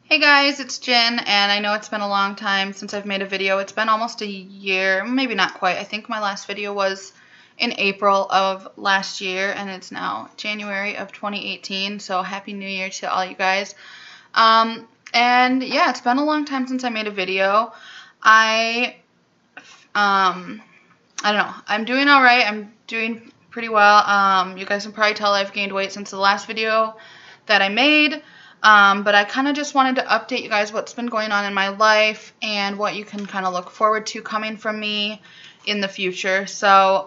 Hey guys, it's Jen, and I know it's been a long time since I've made a video. It's been almost a year, maybe not quite. I think my last video was in April of last year, and it's now January of 2018, so Happy New Year to all you guys. And yeah, it's been a long time since I made a video. I don't know. I'm doing all right. I'm doing pretty well. You guys can probably tell I've gained weight since the last video that I made. But I kind of just wanted to update you guys what's been going on in my life and what you can kind of look forward to coming from me in the future. So,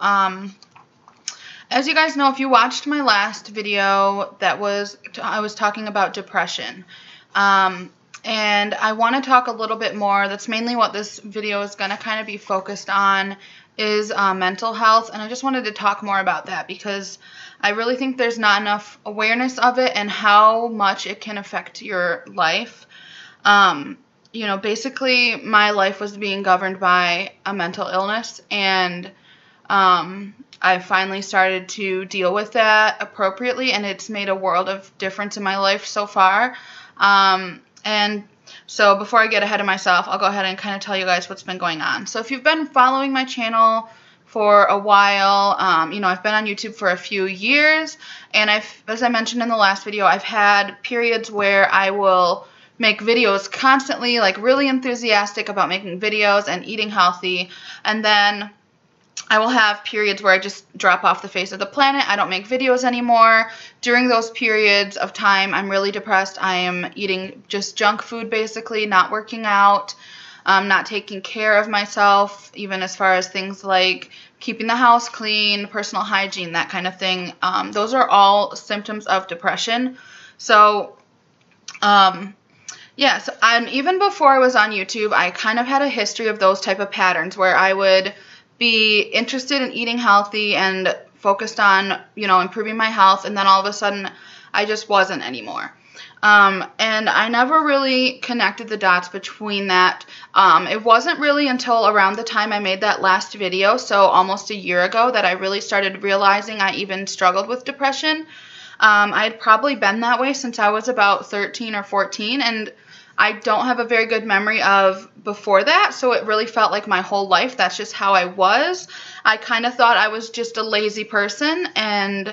as you guys know, if you watched my last video, I was talking about depression. And I want to talk a little bit more. That's mainly what this video is going to kind of be focused on, is mental health. And I just wanted to talk more about that because I really think there's not enough awareness of it and how much it can affect your life. You know, basically my life was being governed by a mental illness, and I finally started to deal with that appropriately, and it's made a world of difference in my life so far. And so before I get ahead of myself, I'll go ahead and kind of tell you guys what's been going on. So if you've been following my channel for a while, you know, I've been on YouTube for a few years, and as I mentioned in the last video, I've had periods where I will make videos constantly, like really enthusiastic about making videos and eating healthy, and then I will have periods where I just drop off the face of the planet. I don't make videos anymore. During those periods of time, I'm really depressed. I am eating just junk food, basically, not working out, not taking care of myself, even as far as things like keeping the house clean, personal hygiene, that kind of thing. Those are all symptoms of depression. So, yeah, so even before I was on YouTube, I kind of had a history of those type of patterns where I would be interested in eating healthy and focused on, you know, improving my health, and then all of a sudden I just wasn't anymore. And I never really connected the dots between that. It wasn't really until around the time I made that last video, so almost a year ago, that I really started realizing I even struggled with depression. I had probably been that way since I was about 13 or 14, and I don't have a very good memory of before that, so it really felt like my whole life that's just how I was. I kind of thought I was just a lazy person, and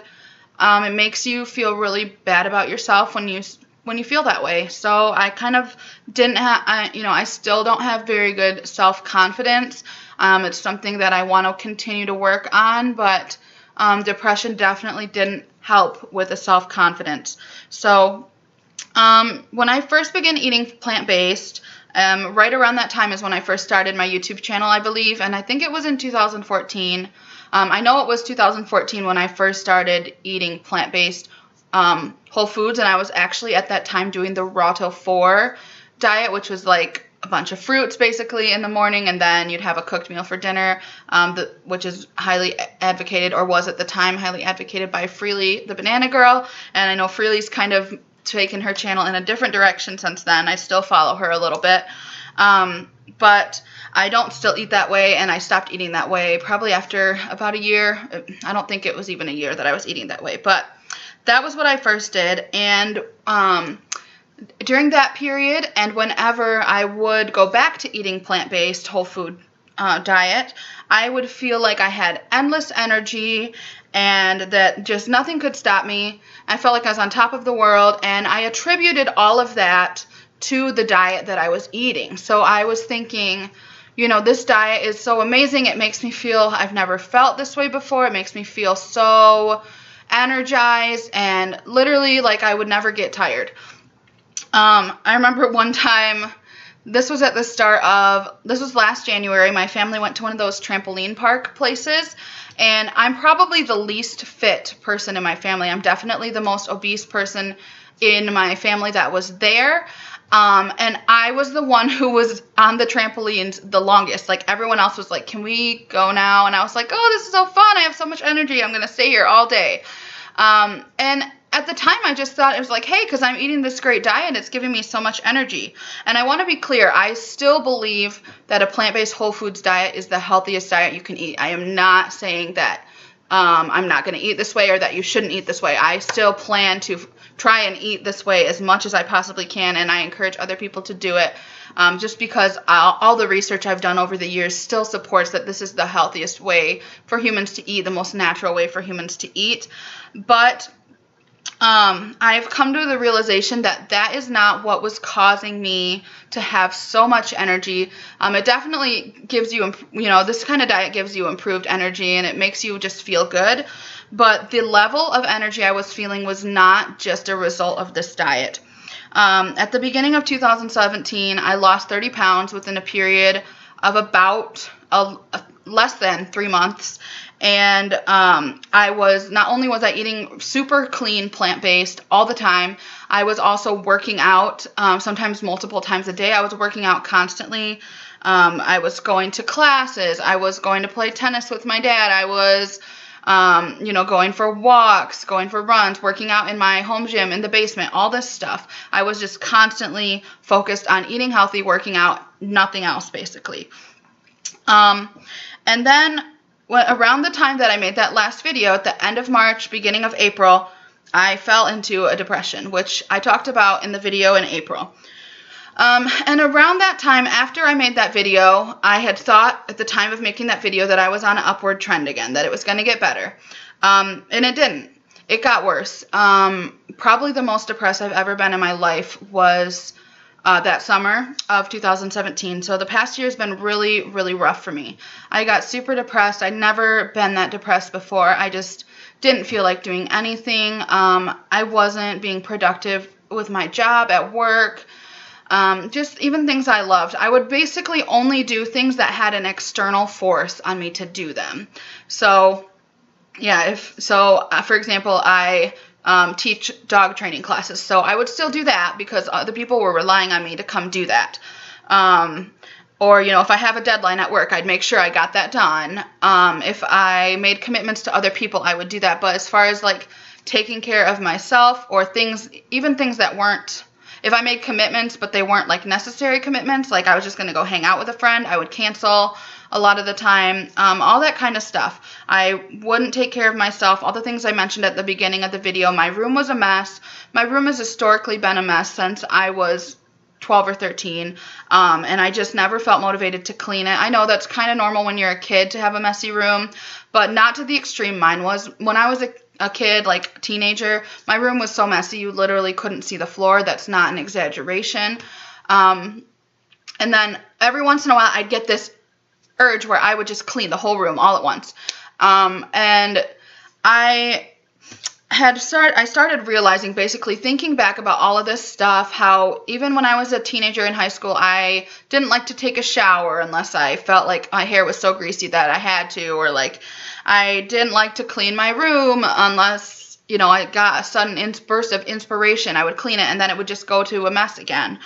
it makes you feel really bad about yourself when you feel that way. So I kind of didn't have, you know, I still don't have very good self-confidence. It's something that I want to continue to work on, but depression definitely didn't help with the self-confidence. So when I first began eating plant-based, right around that time is when I first started my YouTube channel, I believe, and I think it was in 2014. I know it was 2014 when I first started eating plant-based whole foods, and I was actually at that time doing the Raw Till 4 diet, which was like a bunch of fruits basically in the morning, and then you'd have a cooked meal for dinner, which is highly advocated, or was at the time highly advocated, by Freelee, the banana girl. And I know Freelee's kind of taken her channel in a different direction since then. I still follow her a little bit, but I don't still eat that way, and I stopped eating that way probably after about a year. I don't think it was even a year that I was eating that way, but that was what I first did. And during that period, and whenever I would go back to eating plant-based whole food diet, I would feel like I had endless energy and that just nothing could stop me. I felt like I was on top of the world, and I attributed all of that to the diet that I was eating. So I was thinking, you know, this diet is so amazing. It makes me feel, I've never felt this way before. It makes me feel so energized and literally like I would never get tired. I remember one time, this was last January, my family went to one of those trampoline park places, and I'm probably the least fit person in my family. I'm definitely the most obese person in my family that was there. And I was the one who was on the trampolines the longest. Like, everyone else was like, can we go now? And I was like, oh, this is so fun. I have so much energy. I'm going to stay here all day. And at the time, I just thought it was like, hey, because I'm eating this great diet, it's giving me so much energy. And I want to be clear, I still believe that a plant-based whole foods diet is the healthiest diet you can eat. I am not saying that I'm not going to eat this way or that you shouldn't eat this way. I still plan to try and eat this way as much as I possibly can, and I encourage other people to do it, just because all the research I've done over the years still supports that this is the healthiest way for humans to eat, the most natural way for humans to eat. But I've come to the realization that that is not what was causing me to have so much energy. It definitely gives you, this kind of diet gives you improved energy, and it makes you just feel good. But the level of energy I was feeling was not just a result of this diet. At the beginning of 2017, I lost 30 pounds within a period of about less than 3 months. And not only was I eating super clean, plant-based all the time, I was also working out, sometimes multiple times a day. I was working out constantly. I was going to classes. I was going to play tennis with my dad. I was, going for walks, going for runs, working out in my home gym, in the basement, all this stuff. I was just constantly focused on eating healthy, working out, nothing else, basically. And then around the time that I made that last video, at the end of March, beginning of April, I fell into a depression, which I talked about in the video in April. And around that time, after I made that video, I had thought at the time of making that video that I was on an upward trend again, that it was going to get better. And it didn't. It got worse. Probably the most depressed I've ever been in my life was that summer of 2017. So the past year has been really, really rough for me. I got super depressed. I'd never been that depressed before. I just didn't feel like doing anything. I wasn't being productive with my job at work. Just even things I loved. I would basically only do things that had an external force on me to do them. So, yeah, for example, I teach dog training classes. So I would still do that because other people were relying on me to come do that. Or, if I have a deadline at work, I'd make sure I got that done. If I made commitments to other people, I would do that. But as far as like taking care of myself or even things that weren't, if I made commitments but they weren't like necessary commitments, like I was just going to go hang out with a friend, I would cancel a lot of the time, all that kind of stuff. I wouldn't take care of myself. All the things I mentioned at the beginning of the video. My room was a mess. My room has historically been a mess since I was 12 or 13, and I just never felt motivated to clean it. I know that's kind of normal when you're a kid to have a messy room, but not to the extreme mine was. When I was a kid, like a teenager, my room was so messy you literally couldn't see the floor. That's not an exaggeration. And then every once in a while I'd get this urge where I would just clean the whole room all at once. And I started realizing, basically thinking back about all of this stuff, how even when I was a teenager in high school, I didn't like to take a shower unless I felt like my hair was so greasy that I had to, or like I didn't like to clean my room unless, I got a sudden burst of inspiration. I would clean it and then it would just go to a mess again.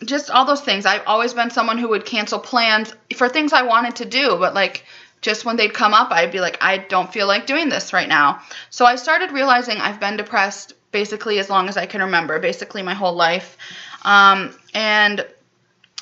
Just all those things. I've always been someone who would cancel plans for things I wanted to do, but like just when they'd come up, I'd be like, I don't feel like doing this right now. So I started realizing I've been depressed basically as long as I can remember, basically my whole life. And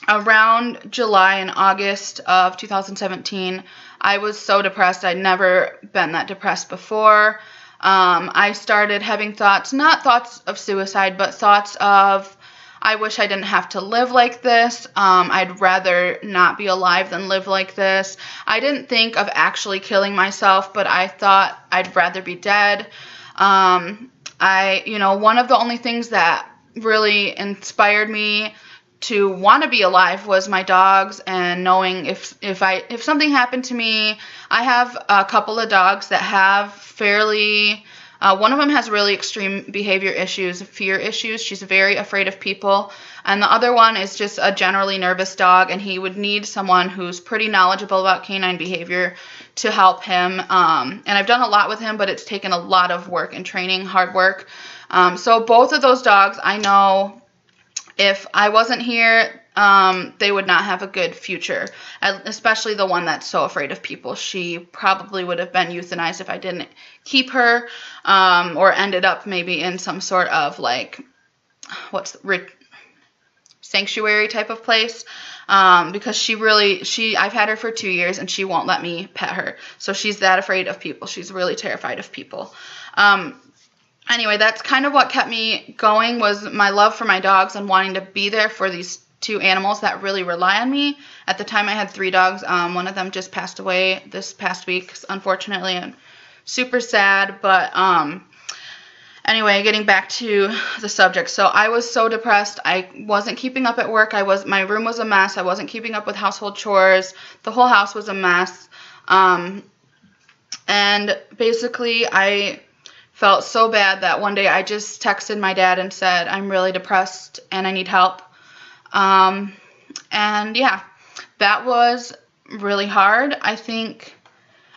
around July and August of 2017, I was so depressed. I'd never been that depressed before. I started having thoughts, not thoughts of suicide, but thoughts of, I wish I didn't have to live like this. I'd rather not be alive than live like this. I didn't think of actually killing myself, but I thought I'd rather be dead. One of the only things that really inspired me to want to be alive was my dogs, and knowing if something happened to me. I have a couple of dogs that have fairly, one of them has really extreme behavior issues, fear issues. She's very afraid of people. And the other one is just a generally nervous dog, and he would need someone who's pretty knowledgeable about canine behavior to help him. And I've done a lot with him, but it's taken a lot of work and training, hard work. So both of those dogs, I know if I wasn't here, they would not have a good future, especially the one that's so afraid of people. She probably would have been euthanized if I didn't keep her, or ended up maybe in some sort of like, sanctuary type of place, because I've had her for 2 years and she won't let me pet her. So she's that afraid of people. She's really terrified of people. anyway, that's kind of what kept me going, was my love for my dogs and wanting to be there for these two animals that really rely on me. At the time, I had 3 dogs. One of them just passed away this past week, unfortunately, and super sad. But anyway, getting back to the subject. So I was so depressed. I wasn't keeping up at work. My room was a mess. I wasn't keeping up with household chores. The whole house was a mess. And basically, I felt so bad that one day I just texted my dad and said, I'm really depressed and I need help. And yeah, that was really hard. I think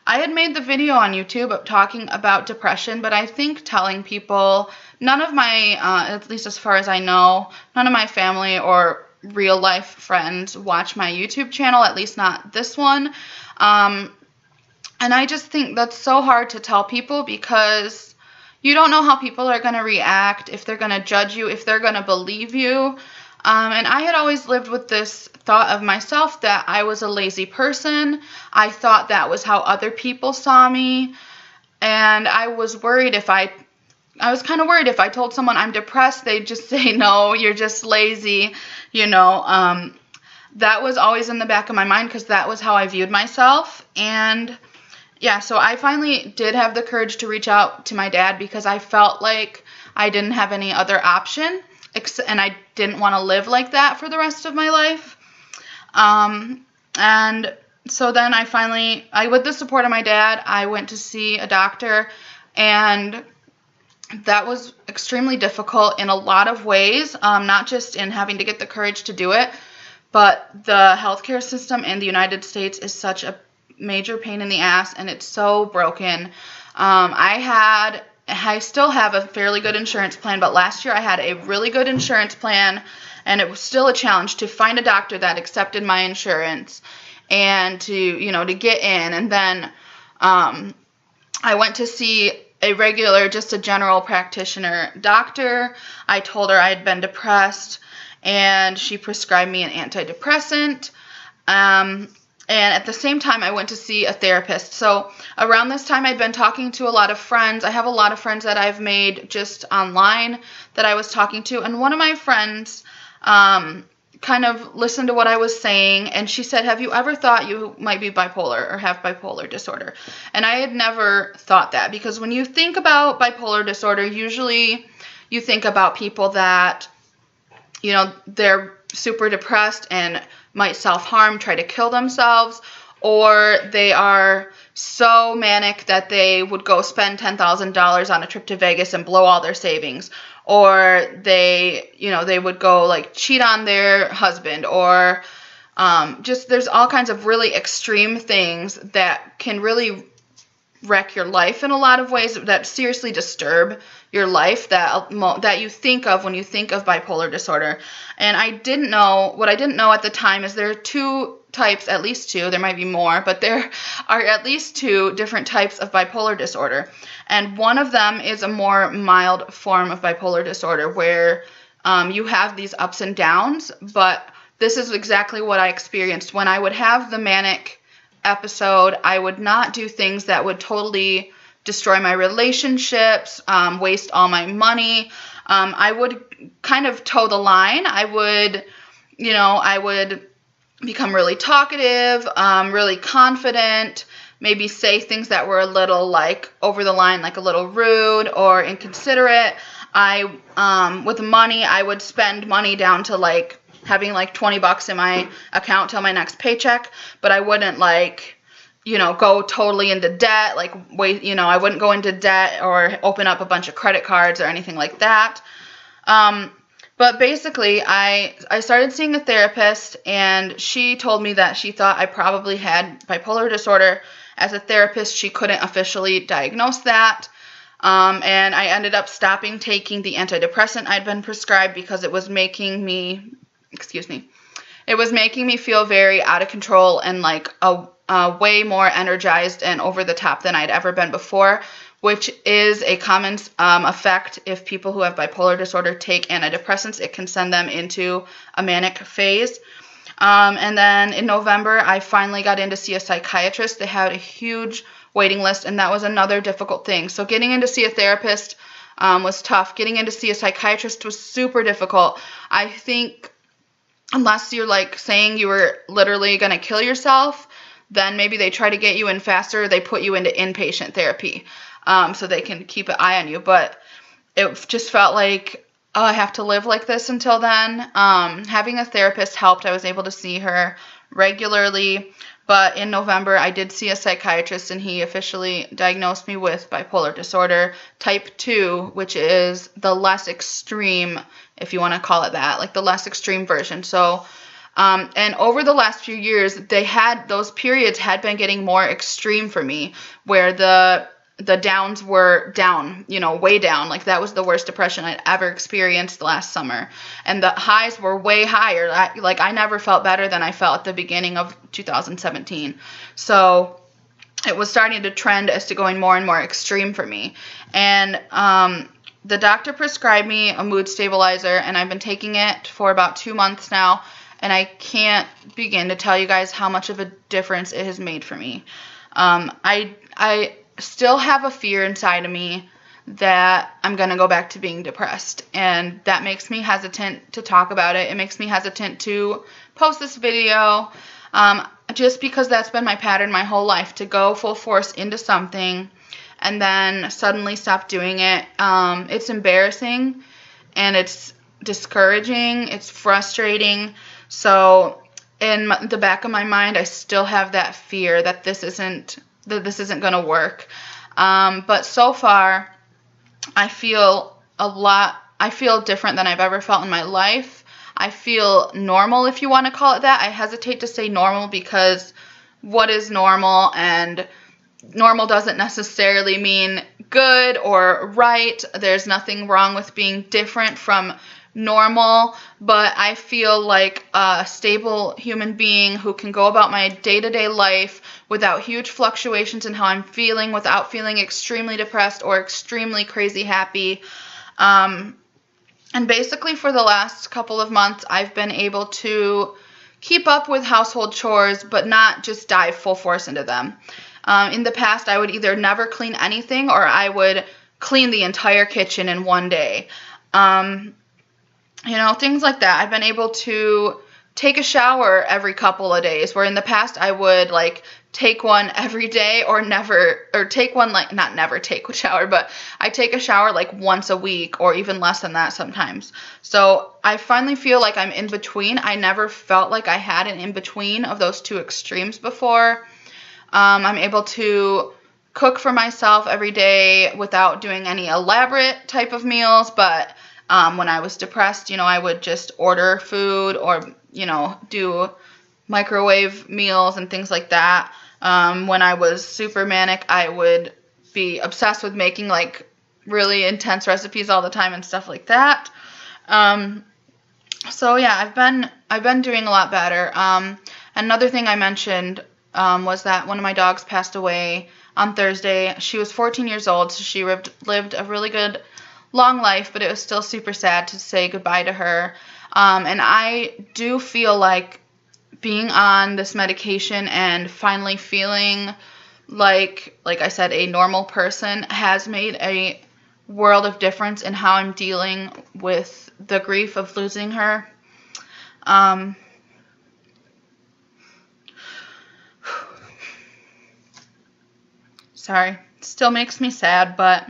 I had made the video on YouTube talking about depression, but I think telling people, none of my, at least as far as I know, none of my family or real life friends watch my YouTube channel, at least not this one. And I just think that's so hard to tell people, because you don't know how people are going to react, if they're going to judge you, if they're going to believe you. And I had always lived with this thought of myself that I was a lazy person. I thought that was how other people saw me. And I was worried I was kind of worried if I told someone I'm depressed, they'd just say, no, you're just lazy, you know. That was always in the back of my mind, because that was how I viewed myself. And yeah, so I finally did have the courage to reach out to my dad, because I felt like I didn't have any other option, and I didn't want to live like that for the rest of my life. And so then with the support of my dad, I went to see a doctor, and that was extremely difficult in a lot of ways, not just in having to get the courage to do it, but the healthcare system in the United States is such a major pain in the ass, and it's so broken. I still have a fairly good insurance plan, but last year I had a really good insurance plan, and it was still a challenge to find a doctor that accepted my insurance and to get in. And then I went to see just a general practitioner doctor. I told her I had been depressed, and she prescribed me an antidepressant. And at the same time, I went to see a therapist. So around this time, I'd been talking to a lot of friends. I have a lot of friends that I've made just online that I was talking to. And one of my friends kind of listened to what I was saying, and she said, have you ever thought you might be bipolar or have bipolar disorder? And I had never thought that, because when you think about bipolar disorder, usually you think about people that, they're super depressed and might self-harm, try to kill themselves, or they are so manic that they would go spend $10,000 on a trip to Vegas and blow all their savings, or they would go cheat on their husband, or there's all kinds of really extreme things that can really wreck your life in a lot of ways, that seriously disturb your life, that you think of when you think of bipolar disorder. And what I didn't know at the time is there are 2 types, at least 2, there might be more, but there are at least 2 different types of bipolar disorder. And one of them is a more mild form of bipolar disorder, where you have these ups and downs. But this is exactly what I experienced. When I would have the manic episode, I would not do things that would totally destroy my relationships, waste all my money. I would kind of toe the line. I would become really talkative, really confident, maybe say things that were a little over the line, a little rude or inconsiderate. With money, I would spend money down to having $20 in my account till my next paycheck, but I wouldn't go totally into debt, I wouldn't go into debt or open up a bunch of credit cards or anything like that. But basically, I started seeing a therapist, and she told me that she thought I probably had bipolar disorder. As a therapist, she couldn't officially diagnose that. And I ended up stopping taking the antidepressant I'd been prescribed, because it was making me feel very out of control and way more energized and over the top than I'd ever been before, which is a common effect if people who have bipolar disorder take antidepressants. It can send them into a manic phase. And then in November, I finally got in to see a psychiatrist. They had a huge waiting list, and that was another difficult thing. So getting in to see a therapist was tough. Getting in to see a psychiatrist was super difficult. I think unless you're like saying you were literally going to kill yourself, then maybe they try to get you in faster. They put you into inpatient therapy so they can keep an eye on you. But it just felt like, oh, I have to live like this until then. Having a therapist helped. I was able to see her regularly. But in November, I did see a psychiatrist, and he officially diagnosed me with bipolar disorder type 2, which is the less extreme, if you want to call it that, like the less extreme version. So, and over the last few years, those periods had been getting more extreme for me, where the downs were down, way down. Like that was the worst depression I'd ever experienced last summer. And the highs were way higher. I never felt better than I felt at the beginning of 2017. So it was starting to trend as to going more and more extreme for me. And the doctor prescribed me a mood stabilizer, and I've been taking it for about 2 months now. And I can't begin to tell you guys how much of a difference it has made for me. I still have a fear inside of me that I'm going to go back to being depressed, and that makes me hesitant to talk about it. It makes me hesitant to post this video, just because that's been my pattern my whole life, to go full force into something and then suddenly stop doing it. It's embarrassing, and it's discouraging, it's frustrating. So in the back of my mind, I still have that fear that this isn't going to work. But so far, I feel different than I've ever felt in my life. I feel normal, if you want to call it that. I hesitate to say normal because what is normal? And normal doesn't necessarily mean good or right. There's nothing wrong with being different from normal, but I feel like a stable human being who can go about my day-to-day life without huge fluctuations in how I'm feeling, without feeling extremely depressed or extremely crazy happy. And basically for the last couple of months, I've been able to keep up with household chores, but not just dive full force into them. In the past, I would either never clean anything, or I would clean the entire kitchen in one day. Things like that. I've been able to take a shower every couple of days, where in the past I would take one every day, or take one, not never take a shower, but I take a shower once a week, or even less than that sometimes. So I finally feel like I'm in between. I never felt like I had an in between of those two extremes before. I'm able to cook for myself every day without doing any elaborate type of meals, but when I was depressed, I would just order food, or, do microwave meals and things like that. When I was super manic, I would be obsessed with making really intense recipes all the time and stuff like that. So yeah, I've been doing a lot better. Another thing I mentioned was that one of my dogs passed away on Thursday. She was 14 years old, so she lived a really good long life, but it was still super sad to say goodbye to her. And I do feel like being on this medication and finally feeling like I said, a normal person has made a world of difference in how I'm dealing with the grief of losing her. Sorry, still makes me sad, but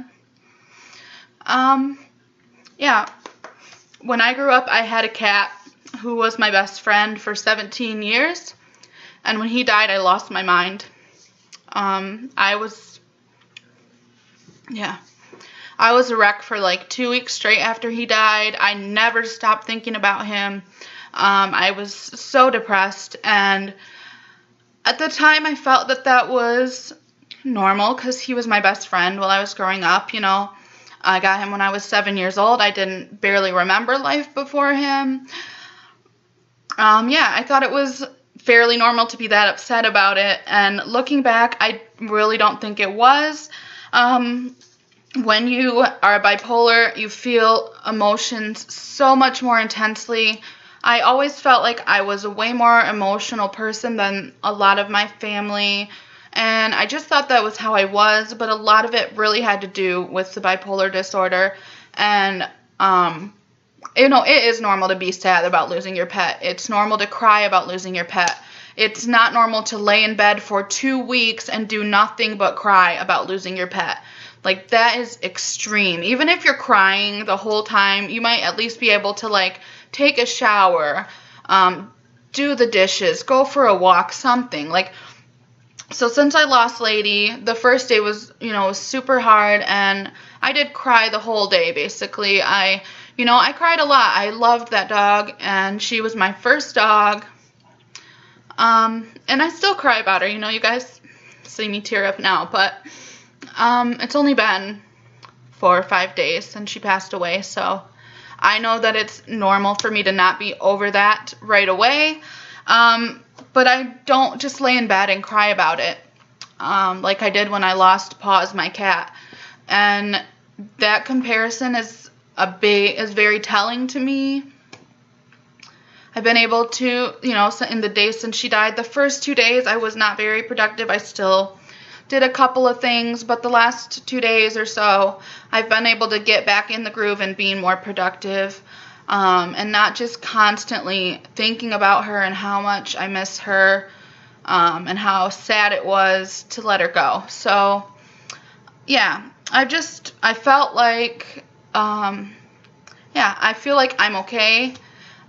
yeah, when I grew up, I had a cat who was my best friend for 17 years, and when he died, I lost my mind. I was a wreck for 2 weeks straight after he died. I never stopped thinking about him. I was so depressed, and at the time, I felt that was normal because he was my best friend while I was growing up, I got him when I was 7 years old. I didn't barely remember life before him. I thought it was fairly normal to be that upset about it. And looking back, I really don't think it was. When you are bipolar, you feel emotions so much more intensely. I always felt like I was a way more emotional person than a lot of my family And I just thought that was how I was, but a lot of it really had to do with the bipolar disorder. And, it is normal to be sad about losing your pet. It's normal to cry about losing your pet. It's not normal to lay in bed for 2 weeks and do nothing but cry about losing your pet. Like, that is extreme. Even if you're crying the whole time, you might at least be able to, like, take a shower, do the dishes, go for a walk, something. Like, so since I lost Lady, the first day was, was super hard, and I did cry the whole day, basically. I cried a lot. I loved that dog, and she was my first dog. And I still cry about her. You guys see me tear up now, but it's only been 4 or 5 days since she passed away, so I know that it's normal for me to not be over that right away. But I don't just lay in bed and cry about it, like I did when I lost Paws, my cat. And that comparison is very telling to me. I've been able to, in the days since she died, the first 2 days I was not very productive. I still did a couple of things, but the last 2 days or so, I've been able to get back in the groove and being more productive. And not just constantly thinking about her and how much I miss her, and how sad it was to let her go. So, yeah, I felt like, I feel like I'm okay.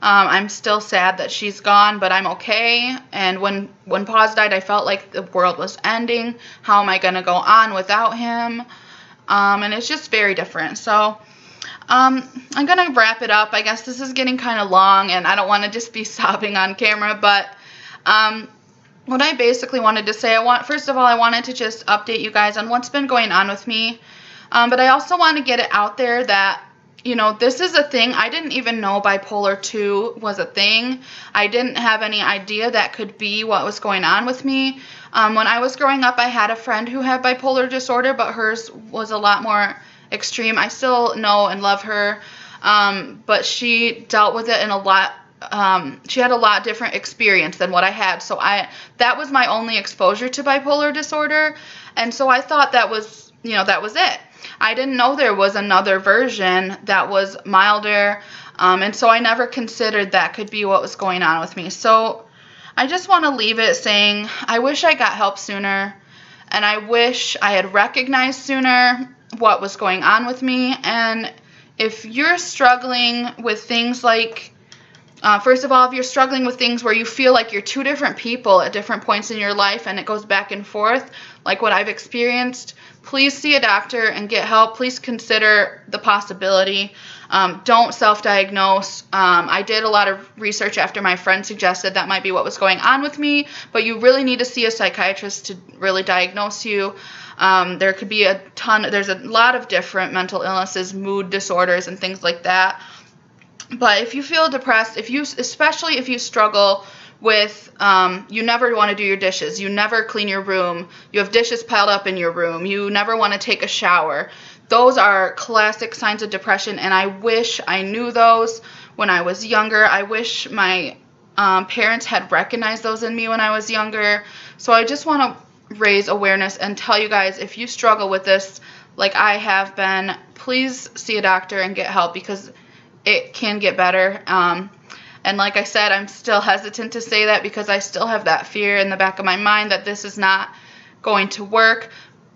I'm still sad that she's gone, but I'm okay. And when Paws died, I felt like the world was ending. How am I going to go on without him? And it's just very different. So, I'm going to wrap it up. I guess this is getting kind of long, and I don't want to just be sobbing on camera, but what I basically wanted to say, first of all, I wanted to just update you guys on what's been going on with me, but I also want to get it out there that, this is a thing. I didn't even know bipolar 2 was a thing. I didn't have any idea that could be what was going on with me. When I was growing up, I had a friend who had bipolar disorder, but hers was a lot more extreme. I still know and love her, but she dealt with it in a lot. She had a lot different experience than what I had. So that was my only exposure to bipolar disorder, and so I thought that was it. I didn't know there was another version that was milder, and so I never considered that could be what was going on with me. So I just want to leave it saying I wish I got help sooner, and I wish I had recognized sooner what was going on with me. And if you're struggling with things like, first of all, if you're struggling with things where you feel like you're two different people at different points in your life and it goes back and forth, like what I've experienced, please see a doctor and get help. Please consider the possibility. Don't self-diagnose. I did a lot of research after my friend suggested that might be what was going on with me, but you really need to see a psychiatrist to really diagnose you. There could be there's a lot of different mental illnesses, mood disorders, and things like that. But if you feel depressed, especially if you struggle with, you never want to do your dishes, you never clean your room, you have dishes piled up in your room, you never want to take a shower, those are classic signs of depression, and I wish I knew those when I was younger. I wish my parents had recognized those in me when I was younger. So I just want to raise awareness and tell you guys, if you struggle with this like I have been, please see a doctor and get help, because it can get better. And like I said, I'm still hesitant to say that because I still have that fear in the back of my mind that this is not going to work.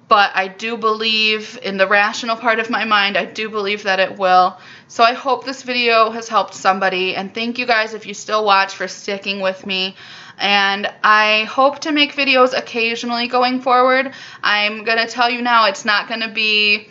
But I do believe, in the rational part of my mind, I do believe that it will. So I hope this video has helped somebody. And thank you guys, if you still watch, for sticking with me. And I hope to make videos occasionally going forward. I'm going to tell you now, it's not going to be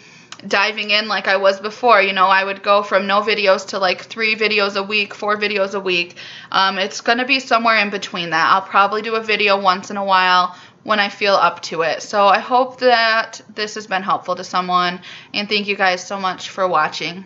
diving in like I was before. I would go from no videos to like 3 videos a week, 4 videos a week. It's going to be somewhere in between that. I'll probably do a video once in a while when I feel up to it. So I hope that this has been helpful to someone, and thank you guys so much for watching.